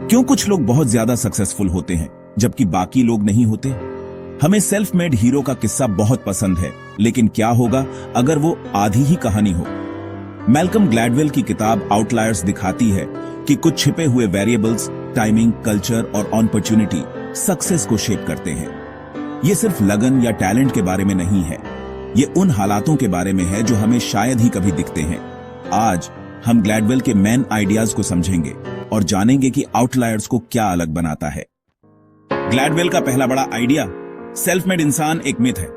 क्यों कुछ लोग बहुत ज्यादा सक्सेसफुल होते हैं जबकि बाकी लोग नहीं होते? हमें सेल्फ मेड हीरो का किस्सा बहुत पसंद है, लेकिन क्या होगा अगर वो आधी ही कहानी हो? मैल्कम ग्लैडवेल की किताब आउटलायर्स दिखाती है कि कुछ छिपे हुए वेरिएबल्स, टाइमिंग, कल्चर और अपॉर्चुनिटी सक्सेस को शेप करते हैं। ये सिर्फ लगन या टैलेंट के बारे में नहीं है, ये उन हालातों के बारे में है जो हमें शायद ही कभी दिखते हैं। आज हम ग्लैडवेल के मेन आइडियाज को समझेंगे और जानेंगे कि आउटलायर्स को क्या अलग बनाता है। ग्लैडवेल का पहला बड़ा आइडिया, सेल्फ मेड इंसान एक मिथ है।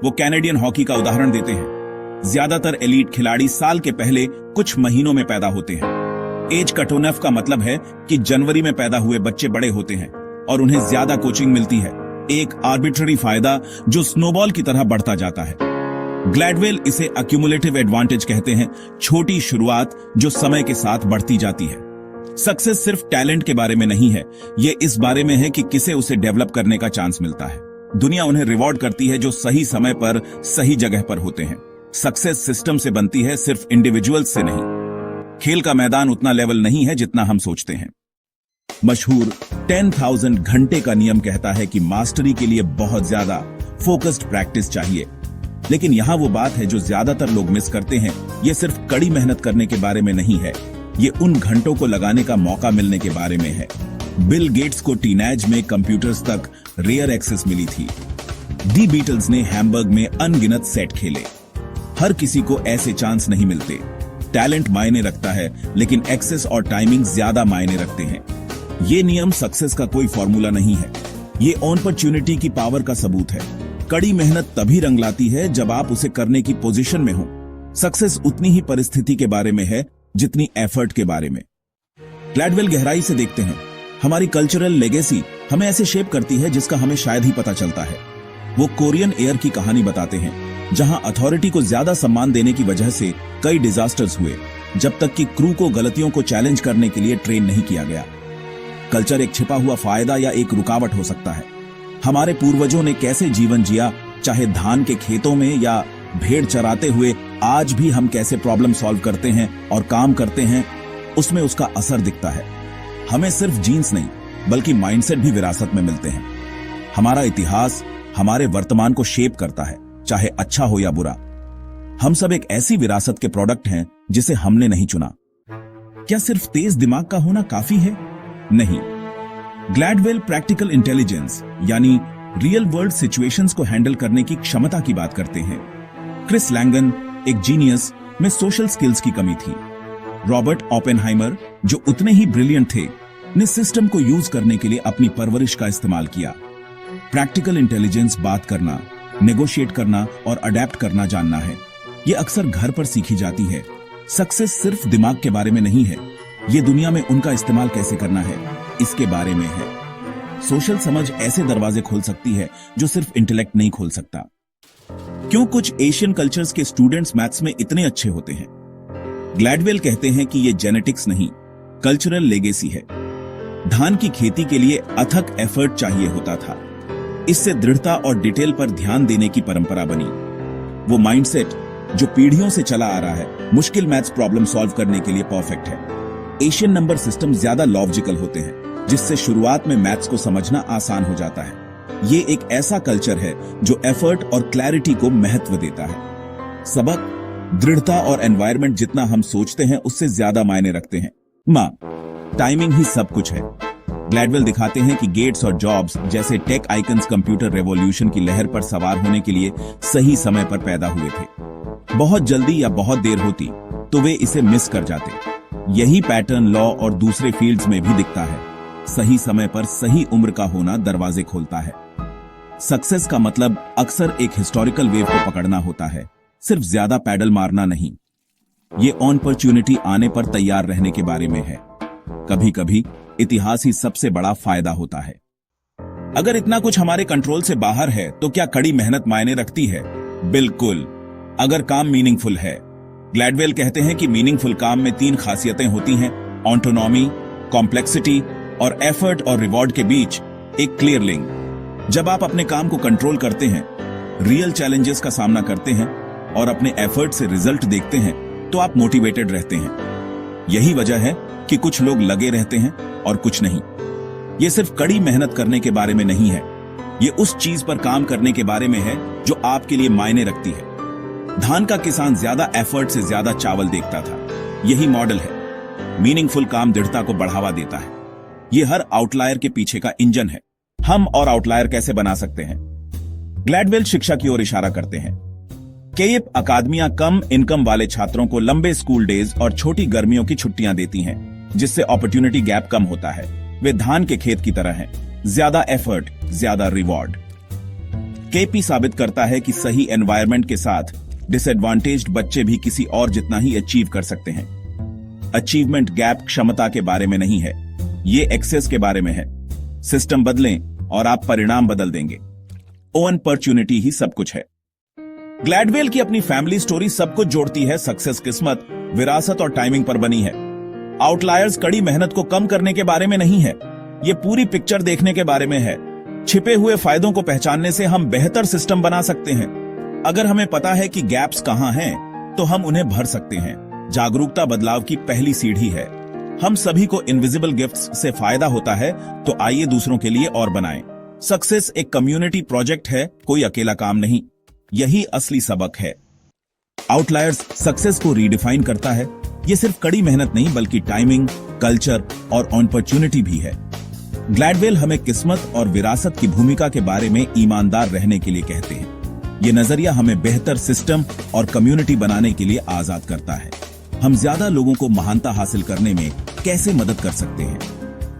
वो कैनेडियन हॉकी का उदाहरण देते हैं। ज्यादातर एलीट खिलाड़ी साल के पहले कुछ महीनों में पैदा होते हैं। एज कटोनफ का मतलब है कि जनवरी में पैदा हुए बच्चे बड़े होते हैं और उन्हें ज्यादा कोचिंग मिलती है, एक आर्बिट्ररी फायदा जो स्नोबॉल की तरह बढ़ता जाता है। ग्लैडवेल इसे अक्यूमुलेटिव एडवांटेज कहते हैं, छोटी शुरुआत जो समय के साथ बढ़ती जाती है। सक्सेस सिर्फ टैलेंट के बारे में नहीं है, ये इस बारे में है कि किसे उसे डेवलप करने का चांस मिलता है। दुनिया उन्हें रिवॉर्ड करती है जो सही समय पर सही जगह पर होते हैं। सक्सेस सिस्टम से बनती है, सिर्फ इंडिविजुअल्स से नहीं। खेल का मैदान उतना लेवल नहीं है जितना हम सोचते हैं। मशहूर 10,000 घंटे का नियम कहता है कि मास्टरी के लिए बहुत ज्यादा फोकस्ड प्रैक्टिस चाहिए। लेकिन यहां वो बात है जो ज्यादातर लोग मिस करते हैं। ये सिर्फ कड़ी मेहनत करने के बारे में नहीं है, ये उन घंटों को लगाने का मौका मिलने के बारे में है। बिल गेट्स को टीनेज में कंप्यूटर्स तक रेयर एक्सेस मिली थी। दी बीटल्स ने हैम्बर्ग में अनगिनत सेट खेले। हर किसी को ऐसे चांस नहीं मिलते। टैलेंट मायने रखता है, लेकिन एक्सेस और टाइमिंग ज्यादा मायने रखते हैं। ये नियम सक्सेस का कोई फॉर्मूला नहीं है, ये अपॉर्चुनिटी की पावर का सबूत है। कड़ी मेहनत तभी रंग लाती है जब आप उसे करने की पोजीशन में हो। सक्सेस उतनी ही परिस्थिति के बारे में है जितनी एफर्ट के बारे में। ग्लैडवेल गहराई से देखते हैं। हमारी कल्चरल लेगेसी हमें ऐसे शेप करती है जिसका हमें शायद ही पता चलता है। वो कोरियन एयर की कहानी बताते हैं, जहां अथॉरिटी को ज्यादा सम्मान देने की वजह से कई डिजास्टर्स हुए, जब तक कि क्रू को गलतियों को चैलेंज करने के लिए ट्रेन नहीं किया गया। कल्चर एक छिपा हुआ फायदा या एक रुकावट हो सकता है। हमारे पूर्वजों ने कैसे जीवन जिया, चाहे धान के खेतों में या भेड़ चराते हुए, आज भी हम कैसे प्रॉब्लम सॉल्व करते हैं और काम करते हैं, उसमें उसका असर दिखता है। हमें सिर्फ जीन्स नहीं बल्कि माइंडसेट भी विरासत में मिलते हैं। हमारा इतिहास हमारे वर्तमान को शेप करता है, चाहे अच्छा हो या बुरा। हम सब एक ऐसी विरासत के प्रोडक्ट हैं जिसे हमने नहीं चुना। क्या सिर्फ तेज दिमाग का होना काफी है? नहीं। ग्लैडवेल प्रैक्टिकल इंटेलिजेंस यानी रियल वर्ल्ड सिचुएशंस को हैंडल करने की क्षमता की बात करते हैं। क्रिस लैंगन, एक जीनियस में सोशल स्किल्स की कमी थी। रॉबर्ट ओपेनहाइमर, जो उतने ही ब्रिलियंट थे, ने सिस्टम को यूज करने के लिए अपनी परवरिश का इस्तेमाल किया। प्रैक्टिकल इंटेलिजेंस बात करना, नेगोशिएट करना और अडेप्ट करना जानना है। यह अक्सर घर पर सीखी जाती है। सक्सेस सिर्फ दिमाग के बारे में नहीं है, ये दुनिया में उनका इस्तेमाल कैसे करना है इसके बारे में है। सोशल समझ ऐसे दरवाजे खोल सकती है जो सिर्फ इंटेलेक्ट नहीं खोल सकता। क्यों कुछ एशियन कल्चर्स के स्टूडेंट्स मैथ्स में इतने अच्छे होते हैं? ग्लैडवेल कहते हैं कि ये जेनेटिक्स नहीं, कल्चरल लेगेसी है। धान की खेती के लिए अथक एफर्ट चाहिए होता था। इससे दृढ़ता और डिटेल पर ध्यान देने की परंपरा बनी। वो माइंडसेट जो पीढ़ियों से चला आ रहा है, मुश्किल मैथ्स प्रॉब्लम सॉल्व करने के लिए परफेक्ट है। एशियन नंबर सिस्टम ज्यादा लॉजिकल होते हैं, जिससे शुरुआत में मैथ्स को समझना आसान हो जाता है। ये एक ऐसा कल्चर है जो एफर्ट और क्लैरिटी को महत्व देता है। सबक, दृढ़ता और एनवायरनमेंट जितना हम सोचते हैं उससे ज्यादा मायने रखते हैं। टाइमिंग ही सब कुछ है। ग्लैडवेल दिखाते हैं कि गेट्स और जॉब्स जैसे टेक आइकन्स कंप्यूटर रेवोल्यूशन की लहर पर सवार होने के लिए सही समय पर पैदा हुए थे। बहुत जल्दी या बहुत देर होती तो वे इसे मिस कर जाते। यही पैटर्न लॉ और दूसरे फील्ड्स में भी दिखता है। सही समय पर सही उम्र का होना दरवाजे खोलता है। सक्सेस का मतलब अक्सर एक हिस्टोरिकल वेव को पकड़ना होता है, सिर्फ ज्यादा पैडल मारना नहीं। ये अपॉर्चुनिटी आने पर तैयार रहने के बारे में है। कभी कभी इतिहास ही सबसे बड़ा फायदा होता है। अगर इतना कुछ हमारे कंट्रोल से बाहर है तो क्या कड़ी मेहनत मायने रखती है? बिल्कुल, अगर काम मीनिंगफुल है। ग्लैडवेल कहते हैं कि मीनिंगफुल काम में 3 खासियतें होती हैं: ऑटोनॉमी, कॉम्प्लेक्सिटी और एफर्ट और रिवॉर्ड के बीच एक क्लियर लिंक। जब आप अपने काम को कंट्रोल करते हैं, रियल चैलेंजेस का सामना करते हैं और अपने एफर्ट से रिजल्ट देखते हैं, तो आप मोटिवेटेड रहते हैं। यही वजह है कि कुछ लोग लगे रहते हैं और कुछ नहीं। ये सिर्फ कड़ी मेहनत करने के बारे में नहीं है, ये उस चीज पर काम करने के बारे में है जो आपके लिए मायने रखती है। धान का किसान ज्यादा एफर्ट से ज्यादा चावल देखता था। यही मॉडल है। मीनिंगफुल काम दृढ़ता को बढ़ावा देता है। ये हर आउटलायर के पीछे का इंजन है। हम और आउटलायर कैसे बना सकते हैं? ग्लैडवेल शिक्षा की ओर इशारा करते हैं। केएप अकादमियां कम इनकम वाले छात्रों को लंबे स्कूल डेज और छोटी गर्मियों की छुट्टियां देती हैं, जिससे अपॉर्चुनिटी गैप कम होता है। वे धान के खेत की तरह हैं, ज्यादा एफर्ट, ज्यादा रिवॉर्ड। केपी साबित करता है कि सही एनवायरनमेंट के साथ डिसएडवांटेज्ड बच्चे भी किसी और जितना ही अचीव कर सकते हैं। अचीवमेंट गैप क्षमता के बारे में नहीं है, ये एक्सेस के बारे में है। सिस्टम बदलें और आप परिणाम बदल देंगे। अपॉर्चुनिटी ही सब कुछ है। ग्लैडवेल की अपनी फैमिली स्टोरी सब कुछ जोड़ती है। सक्सेस किस्मत, विरासत और टाइमिंग पर बनी है। आउटलायर्स कड़ी मेहनत को कम करने के बारे में नहीं है, ये पूरी पिक्चर देखने के बारे में है। छिपे हुए फायदों को पहचानने से हम बेहतर सिस्टम बना सकते हैं। अगर हमें पता है कि गैप्स कहां हैं, तो हम उन्हें भर सकते हैं। जागरूकता बदलाव की पहली सीढ़ी है। हम सभी को इनविजिबल गिफ्ट्स से फायदा होता है, तो आइए दूसरों के लिए और बनाएं। सक्सेस एक कम्युनिटी प्रोजेक्ट है, कोई अकेला काम नहीं। यही असली सबक है। आउटलायर्स सक्सेस को रीडिफाइन करता है। यह सिर्फ कड़ी मेहनत नहीं, बल्कि टाइमिंग, कल्चर और अपॉर्चुनिटी भी है। ग्लैडवेल हमें किस्मत और विरासत की भूमिका के बारे में ईमानदार रहने के लिए कहते हैं। ये नजरिया हमें बेहतर सिस्टम और कम्युनिटी बनाने के लिए आजाद करता है। हम ज्यादा लोगों को महानता हासिल करने में कैसे मदद कर सकते हैं?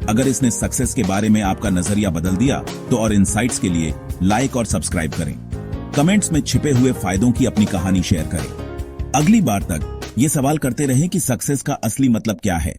अगर इसने सक्सेस के बारे में आपका नजरिया बदल दिया, तो और इनसाइट्स के लिए लाइक और सब्सक्राइब करें। कमेंट्स में छिपे हुए फायदों की अपनी कहानी शेयर करें। अगली बार तक ये सवाल करते रहें कि सक्सेस का असली मतलब क्या है।